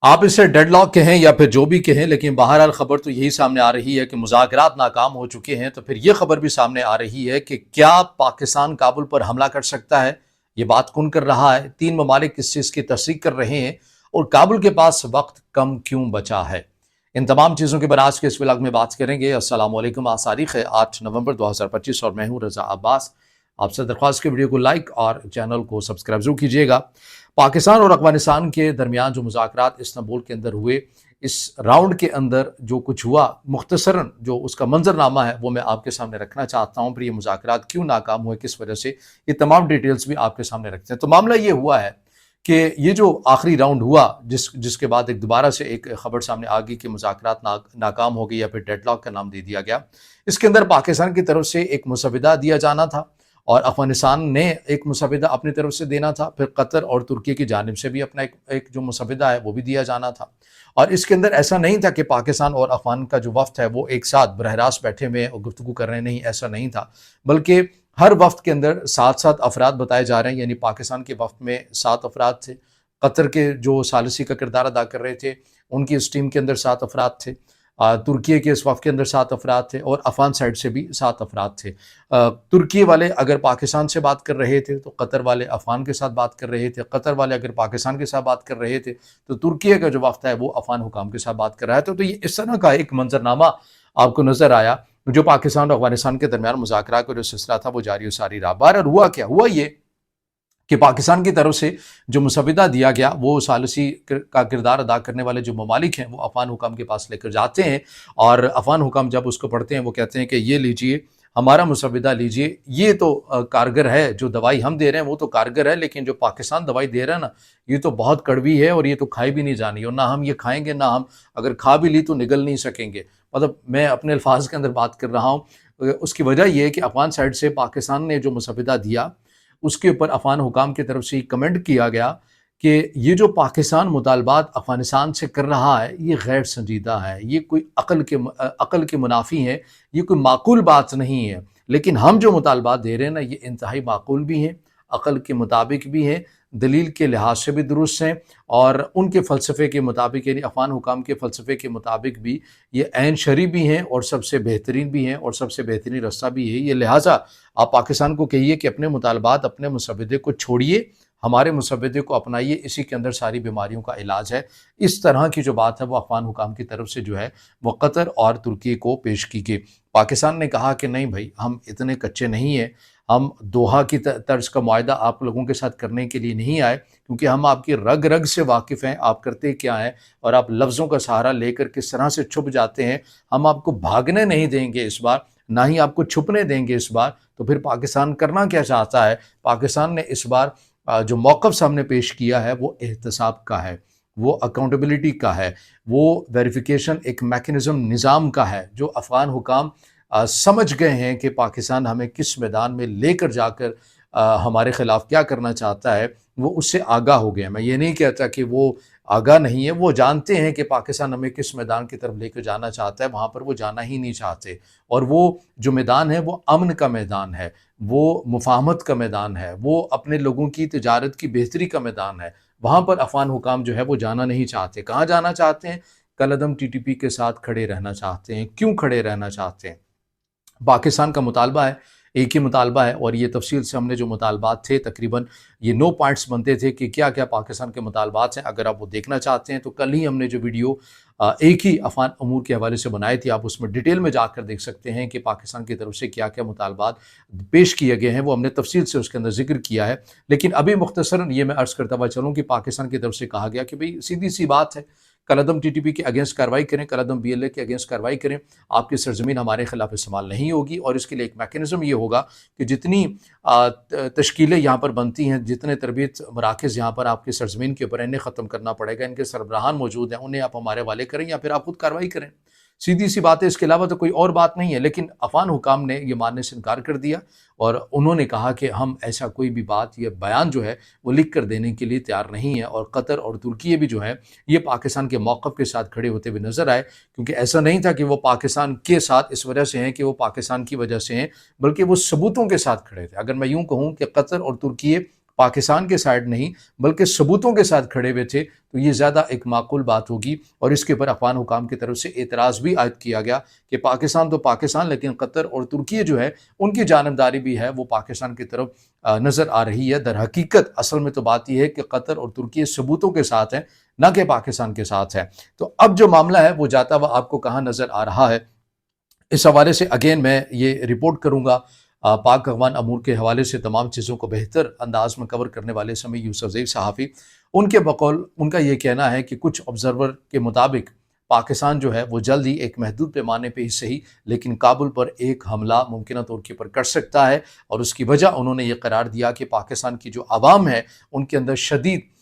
آپ اسے dead lock کہیں یا پھر جو بھی کہیں، لیکن بہرحال خبر تو یہی سامنے آ رہی ہے کہ مذاکرات ناکام ہو چکے ہیں۔ تو پھر یہ خبر بھی سامنے آ رہی ہے کہ کیا پاکستان کابل پر حملہ کر سکتا ہے؟ یہ بات کون کر رہا ہے؟ تین ممالک اس چیز کی تصدیق کر رہے ہیں، اور کابل کے پاس وقت کم کیوں بچا ہے؟ ان تمام چیزوں کے بارے آج کے اس ولاگ میں بات کریں گے۔ السلام علیکم، آج تاریخ ہے 8 نومبر 2025 اور میں ہوں رضا عباس۔ آپ سے درخواست کے ویڈیو کو لائک اور چینل کو سبسکرائب ضرور کیجیے گا۔ پاکستان اور افغانستان کے درمیان جو مذاکرات استنبول کے اندر ہوئے، اس راؤنڈ کے اندر جو کچھ ہوا، مختصراً جو اس کا منظرنامہ ہے وہ میں آپ کے سامنے رکھنا چاہتا ہوں۔ پھر یہ مذاکرات کیوں ناکام ہوئے، کس وجہ سے، یہ تمام ڈیٹیلز بھی آپ کے سامنے رکھتے ہیں۔ تو معاملہ یہ ہوا ہے کہ یہ جو آخری راؤنڈ ہوا، جس کے بعد دوبارہ سے ایک خبر سامنے آ گئی کہ مذاکرات ناکام ہو گئی یا پھر ڈیڈ لاک کا نام دے دیا گیا۔ اس کے اندر پاکستان کی طرف سے ایک مسودہ دیا جانا تھا اور افغانستان نے ایک مسودہ اپنی طرف سے دینا تھا، پھر قطر اور ترکی کی جانب سے بھی اپنا ایک جو مسودہ ہے وہ بھی دیا جانا تھا۔ اور اس کے اندر ایسا نہیں تھا کہ پاکستان اور افغان کا جو وفد ہے وہ ایک ساتھ براہ راست بیٹھے ہوئے اور گفتگو کر رہے ہیں، نہیں، ایسا نہیں تھا، بلکہ ہر وفد کے اندر 7 افراد بتائے جا رہے ہیں۔ یعنی پاکستان کے وفد میں 7 افراد تھے، قطر کے جو ثالثی کا کردار ادا کر رہے تھے ان کی اس ٹیم کے اندر 7 افراد تھے، ترکی کے اس وفد کے اندر 7 افراد تھے، اور افغان سائڈ سے بھی 7 افراد تھے۔ ترکی والے اگر پاکستان سے بات کر رہے تھے تو قطر والے افغان کے ساتھ بات کر رہے تھے، قطر والے اگر پاکستان کے ساتھ بات کر رہے تھے تو ترکی کا جو وفد ہے وہ افغان حکام کے ساتھ بات کر رہا ہے۔ تو یہ اس طرح کا ایک منظرنامہ آپ کو نظر آیا جو پاکستان اور افغانستان کے درمیان مذاکرات کا جو سلسلہ تھا وہ جاری و ساری رہا۔ بہرحال ہوا کیا؟ ہوا یہ کہ پاکستان کی طرف سے جو مسودہ دیا گیا وہ ثالثی کا کردار ادا کرنے والے جو ممالک ہیں وہ افغان حکام کے پاس لے کر جاتے ہیں، اور افغان حکام جب اس کو پڑھتے ہیں وہ کہتے ہیں کہ یہ لیجئے، ہمارا مسودہ لیجئے، یہ تو کارگر ہے، جو دوائی ہم دے رہے ہیں وہ تو کارگر ہے، لیکن جو پاکستان دوائی دے رہا ہے نا، یہ تو بہت کڑوی ہے اور یہ تو کھائی بھی نہیں جانی، اور نہ ہم یہ کھائیں گے، نہ ہم اگر کھا بھی لی تو نگل نہیں سکیں گے۔ مطلب میں اپنے الفاظ کے اندر بات کر رہا ہوں۔ اس کی وجہ یہ ہے کہ افغان سائڈ سے پاکستان نے جو مسودہ دیا اس کے اوپر افغان حکام کی طرف سے کمنٹ کیا گیا کہ یہ جو پاکستان مطالبات افغانستان سے کر رہا ہے یہ غیر سنجیدہ ہے، یہ کوئی عقل کے منافی ہے، یہ کوئی معقول بات نہیں ہے، لیکن ہم جو مطالبات دے رہے ہیں نا یہ انتہائی معقول بھی ہیں، عقل کے مطابق بھی ہیں، دلیل کے لحاظ سے بھی درست ہیں، اور ان کے فلسفے کے مطابق، یعنی افغان حکام کے فلسفے کے مطابق بھی یہ عین شرعی بھی ہیں اور سب سے بہترین بھی ہیں اور سب سے بہترین رستہ بھی ہے۔ یہ لہٰذا آپ پاکستان کو کہیے کہ اپنے مطالبات، اپنے مسودے کو چھوڑیے، ہمارے مسودے کو اپنائیے، اسی کے اندر ساری بیماریوں کا علاج ہے۔ اس طرح کی جو بات ہے وہ افغان حکام کی طرف سے جو ہے وہ قطر اور ترکی کو پیش کی گئی۔ پاکستان نے کہا کہ نہیں بھائی، ہم اتنے کچے نہیں ہیں، ہم دوحہ کی طرز کا معاہدہ آپ لوگوں کے ساتھ کرنے کے لیے نہیں آئے، کیونکہ ہم آپ کی رگ رگ سے واقف ہیں، آپ کرتے کیا ہیں اور آپ لفظوں کا سہارا لے کر کس طرح سے چھپ جاتے ہیں، ہم آپ کو بھاگنے نہیں دیں گے اس بار، نہ ہی آپ کو چھپنے دیں گے اس بار۔ تو پھر پاکستان کرنا کیا چاہتا ہے؟ پاکستان نے اس بار جو موقف سامنے پیش کیا ہے وہ احتساب کا ہے، وہ اکاؤنٹیبلٹی کا ہے، وہ ویریفیکیشن ایک میکنزم نظام کا ہے، جو افغان حکام سمجھ گئے ہیں کہ پاکستان ہمیں کس میدان میں لے کر جا کر ہمارے خلاف کیا کرنا چاہتا ہے، وہ اس سے آگاہ ہو گئے ہیں۔ میں یہ نہیں کہتا کہ وہ آگاہ نہیں ہے، وہ جانتے ہیں کہ پاکستان ہمیں کس میدان کی طرف لے کر جانا چاہتا ہے، وہاں پر وہ جانا ہی نہیں چاہتے، اور وہ جو میدان ہے وہ امن کا میدان ہے، وہ مفاہمت کا میدان ہے، وہ اپنے لوگوں کی تجارت کی بہتری کا میدان ہے۔ وہاں پر افغان حکام جو ہے وہ جانا نہیں چاہتے۔ کہاں جانا چاہتے ہیں؟ کالعدم ٹی ٹی پی کے ساتھ کھڑے رہنا چاہتے ہیں۔ کیوں کھڑے رہنا چاہتے ہیں؟ پاکستان کا مطالبہ ہے، ایک ہی مطالبہ ہے، اور یہ تفصیل سے ہم نے جو مطالبات تھے تقریباً یہ 9 پوائنٹس بنتے تھے کہ کیا کیا پاکستان کے مطالبات ہیں۔ اگر آپ وہ دیکھنا چاہتے ہیں تو کل ہی ہم نے جو ویڈیو ایک ہی افغان امور کے حوالے سے بنائی تھی، آپ اس میں ڈیٹیل میں جا کر دیکھ سکتے ہیں کہ پاکستان کی طرف سے کیا کیا مطالبات پیش کیے گئے ہیں، وہ ہم نے تفصیل سے اس کے اندر ذکر کیا ہے۔ لیکن ابھی مختصراً یہ میں عرض کرتا ہوا چلوں کہ پاکستان کی طرف سے کہا گیا کہ بھئی سیدھی سی بات ہے، کالعدم ٹی ٹی پی کے اگینسٹ کارروائی کریں، کالعدم بی ایل اے کے اگینسٹ کارروائی کریں، آپ کی سرزمین ہمارے خلاف استعمال نہیں ہوگی، اور اس کے لیے ایک میکنزم یہ ہوگا کہ جتنی تشکیلیں یہاں پر بنتی ہیں، جتنے تربیت مراکز یہاں پر آپ کی سرزمین کے اوپر، انہیں ختم کرنا پڑے گا، ان کے سربراہان موجود ہیں، انہیں آپ ہمارے حوالے کریں یا پھر آپ خود کارروائی کریں۔ سیدھی سی بات ہے، اس کے علاوہ تو کوئی اور بات نہیں ہے۔ لیکن افغان حکام نے یہ ماننے سے انکار کر دیا، اور انہوں نے کہا کہ ہم ایسا کوئی بھی بات یا بیان جو ہے وہ لکھ کر دینے کے لیے تیار نہیں ہیں، اور قطر اور ترکی بھی جو ہے یہ پاکستان کے موقف کے ساتھ کھڑے ہوتے ہوئے نظر آئے، کیونکہ ایسا نہیں تھا کہ وہ پاکستان کے ساتھ اس وجہ سے ہیں کہ وہ پاکستان کی وجہ سے ہیں، بلکہ وہ ثبوتوں کے ساتھ کھڑے تھے۔ اگر میں یوں کہوں کہ قطر اور ترکی پاکستان کے سائڈ نہیں بلکہ ثبوتوں کے ساتھ کھڑے ہوئے تھے تو یہ زیادہ ایک معقول بات ہوگی۔ اور اس کے اوپر افغان حکام کی طرف سے اعتراض بھی عائد کیا گیا کہ پاکستان تو پاکستان، لیکن قطر اور ترکی جو ہے ان کی جانبداری بھی ہے وہ پاکستان کی طرف نظر آ رہی ہے۔ در حقیقت اصل میں تو بات یہ ہے کہ قطر اور ترکی ثبوتوں کے ساتھ ہیں، نہ کہ پاکستان کے ساتھ ہے۔ تو اب جو معاملہ ہے وہ جاتا ہوا آپ کو کہاں نظر آ رہا ہے، اس حوالے سے اگین میں یہ رپورٹ کروں گا پاک افغان امور کے حوالے سے تمام چیزوں کو بہتر انداز میں کور کرنے والے سمیع یوسفزئی صحافی، ان کے بقول ان کا یہ کہنا ہے کہ کچھ آبزرور کے مطابق پاکستان جو ہے وہ جلد ہی ایک محدود پیمانے پہ ہی صحیح لیکن کابل پر ایک حملہ ممکنہ طور کے پر کر سکتا ہے، اور اس کی وجہ انہوں نے یہ قرار دیا کہ پاکستان کی جو عوام ہے ان کے اندر شدید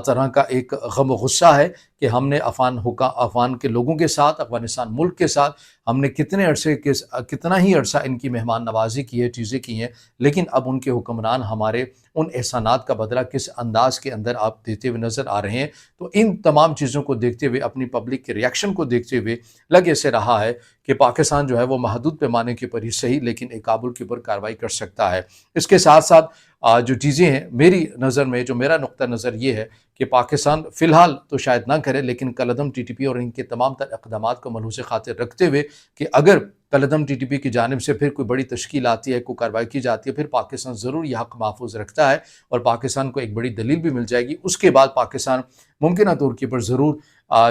طرح کا ایک غم و غصہ ہے کہ ہم نے افغان کے لوگوں کے ساتھ، افغانستان ملک کے ساتھ ہم نے کتنا ہی عرصہ ان کی مہمان نوازی کی ہے، چیزیں کی ہیں، لیکن اب ان کے حکمران ہمارے ان احسانات کا بدلہ کس انداز کے اندر آپ دیتے ہوئے نظر آ رہے ہیں۔ تو ان تمام چیزوں کو دیکھتے ہوئے، اپنی پبلک کے ریاکشن کو دیکھتے ہوئے لگ ایسے رہا ہے کہ پاکستان جو ہے وہ محدود پیمانے کے پر ہی صحیح لیکن ایک کابل کے اوپر کارروائی کر سکتا ہے۔ اس کے ساتھ ساتھ جو چیزیں ہیں میری نظر میں، جو میرا نقطہ نظر یہ ہے کہ پاکستان فی الحال تو شاید نہ کرے، لیکن کالعدم ٹی ٹی پی اور ان کے تمام تر اقدامات کو ملحوظ خاطر رکھتے ہوئے کہ اگر کالعدم ٹی ٹی پی کی جانب سے پھر کوئی بڑی تشکیل آتی ہے، کوئی کارروائی کی جاتی ہے، پھر پاکستان ضرور یہ حق محفوظ رکھتا ہے اور پاکستان کو ایک بڑی دلیل بھی مل جائے گی۔ اس کے بعد پاکستان ممکنہ طور کے پر ضرور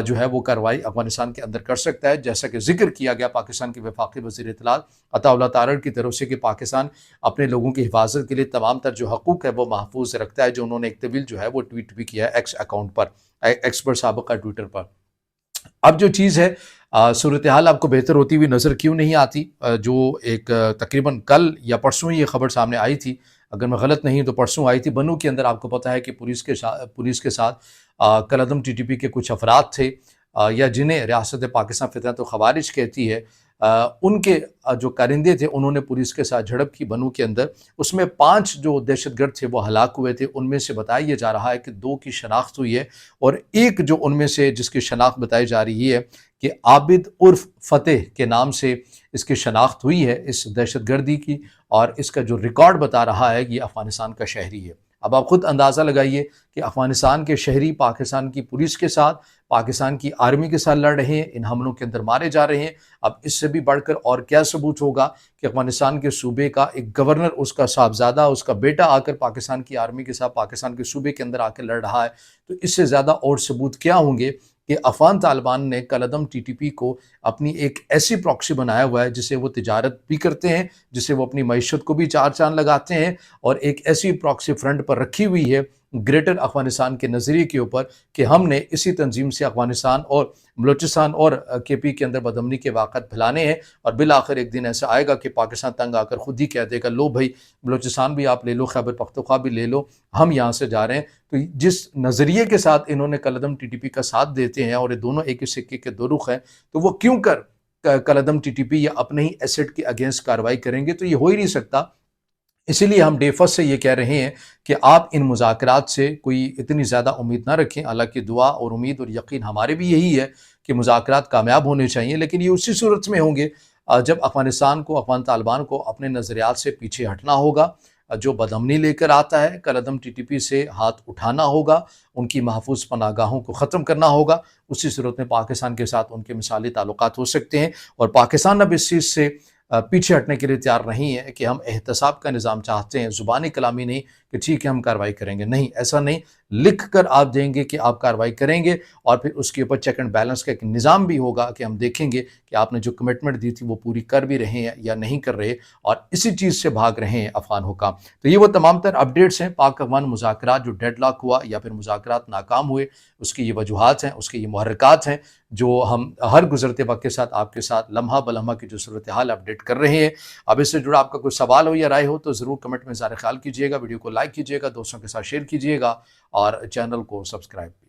جو ہے وہ کارروائی افغانستان کے اندر کر سکتا ہے، جیسا کہ ذکر کیا گیا پاکستان کے وفاقی وزیر اطلاعات عطا اللہ تارڑ کی طرف سے کہ پاکستان اپنے لوگوں کی حفاظت کے لیے تمام تر جو حقوق ہے وہ محفوظ رکھتا ہے، جو انہوں نے ایک طویل جو ہے وہ ٹویٹ بھی کیا ہے ایکس اکاؤنٹ پر، ایکس پر سابقہ ٹویٹر پر۔ اب جو چیز ہے صورتحال آپ کو بہتر ہوتی ہوئی نظر کیوں نہیں آتی؟ جو ایک تقریباً کل یا پرسوں یہ خبر سامنے آئی تھی، اگر میں غلط نہیں تو پرسوں آئی تھی، بنو کے اندر آپ کو پتہ ہے کہ پولیس کے ساتھ کالعدم ٹی ٹی پی کے کچھ افراد تھے یا جنہیں ریاست پاکستان فتنۃ الخوارج کہتی ہے، ان کے جو کارندے تھے انہوں نے پولیس کے ساتھ جھڑپ کی بنو کے اندر۔ اس میں 5 جو دہشت گرد تھے وہ ہلاک ہوئے تھے، ان میں سے بتایا جا رہا ہے کہ 2 کی شناخت ہوئی ہے، اور ایک جو ان میں سے جس کی شناخت بتائی جا رہی ہے کہ عابد عرف فتح کے نام سے اس کی شناخت ہوئی ہے اس دہشت گردی کی، اور اس کا جو ریکارڈ بتا رہا ہے یہ افغانستان کا شہری ہے۔ اب آپ خود اندازہ لگائیے کہ افغانستان کے شہری پاکستان کی پولیس کے ساتھ، پاکستان کی آرمی کے ساتھ لڑ رہے ہیں، ان حملوں کے اندر مارے جا رہے ہیں۔ اب اس سے بھی بڑھ کر اور کیا ثبوت ہوگا کہ افغانستان کے صوبے کا ایک گورنر، اس کا صاحبزادہ، اس کا بیٹا آ کر پاکستان کی آرمی کے ساتھ پاکستان کے صوبے کے اندر آ کر لڑ رہا ہے؟ تو اس سے زیادہ اور ثبوت کیا ہوں گے کہ افغان طالبان نے کالعدم ٹی ٹی پی کو اپنی ایک ایسی پراکسی بنایا ہوا ہے جسے وہ تجارت بھی کرتے ہیں، جسے وہ اپنی معیشت کو بھی چار چاند لگاتے ہیں، اور ایک ایسی پراکسی فرنٹ پر رکھی ہوئی ہے گریٹر افغانستان کے نظریے کے اوپر کہ ہم نے اسی تنظیم سے افغانستان اور بلوچستان اور کے پی کے اندر بدامنی کے واقعات پھیلانے ہیں، اور بالآخر ایک دن ایسا آئے گا کہ پاکستان تنگ آ کر خود ہی کہہ دے گا لو بھائی بلوچستان بھی آپ لے لو، خیبر پختونخوا بھی لے لو، ہم یہاں سے جا رہے ہیں۔ تو جس نظریے کے ساتھ انہوں نے کالعدم ٹی ٹی پی کا ساتھ دیتے ہیں، اور یہ دونوں ایک ہی سکے کے 2 رخ ہیں، تو وہ کیوں کر کالعدم ٹی ٹی پی یا اپنے ہی ایسٹ کے اگینسٹ کارروائی کریں گے؟ تو یہ ہو ہی نہیں سکتا۔ اسی لیے ہم ڈے فرسٹ سے یہ کہہ رہے ہیں کہ آپ ان مذاکرات سے کوئی اتنی زیادہ امید نہ رکھیں، حالانکہ دعا اور امید اور یقین ہمارے بھی یہی ہے کہ مذاکرات کامیاب ہونے چاہیے، لیکن یہ اسی صورت میں ہوں گے جب افغانستان کو، افغان طالبان کو اپنے نظریات سے پیچھے ہٹنا ہوگا، جو بدامنی لے کر آتا ہے کالعدم ٹی ٹی پی سے ہاتھ اٹھانا ہوگا، ان کی محفوظ پناہ گاہوں کو ختم کرنا ہوگا۔ اسی صورت میں پاکستان کے ساتھ ان کے مثالی تعلقات ہو سکتے ہیں، اور پاکستان اب اس چیز سے پیچھے ہٹنے کے لیے تیار نہیں ہے کہ ہم احتساب کا نظام چاہتے ہیں، زبانی کلامی نہیں کہ ٹھیک ہے ہم کارروائی کریں گے، نہیں، ایسا نہیں، لکھ کر آپ دیں گے کہ آپ کارروائی کریں گے، اور پھر اس کے اوپر چیک اینڈ بیلنس کا ایک نظام بھی ہوگا کہ ہم دیکھیں گے کہ آپ نے جو کمٹمنٹ دی تھی وہ پوری کر بھی رہے ہیں یا نہیں کر رہے، اور اسی چیز سے بھاگ رہے ہیں افغان حکام۔ تو یہ وہ تمام تر اپڈیٹس ہیں پاک افغان مذاکرات جو ڈیڈ لاک ہوا یا پھر مذاکرات ناکام ہوئے، اس کی یہ وجوہات ہیں، اس کے یہ محرکات ہیں جو ہم ہر گزرتے وقت کے ساتھ آپ کے ساتھ لمحہ بلمحہ کی جو صورتحال اپڈیٹ کر رہے ہیں۔ اب اس سے جڑا آپ کا کوئی سوال ہو یا رائے ہو تو ضرور کمنٹ میں اظہار خیال کیجیے گا، ویڈیو کو لائک کیجیے گا، دوستوں کے ساتھ شیئر کیجیے گا، اور چینل کو سبسکرائب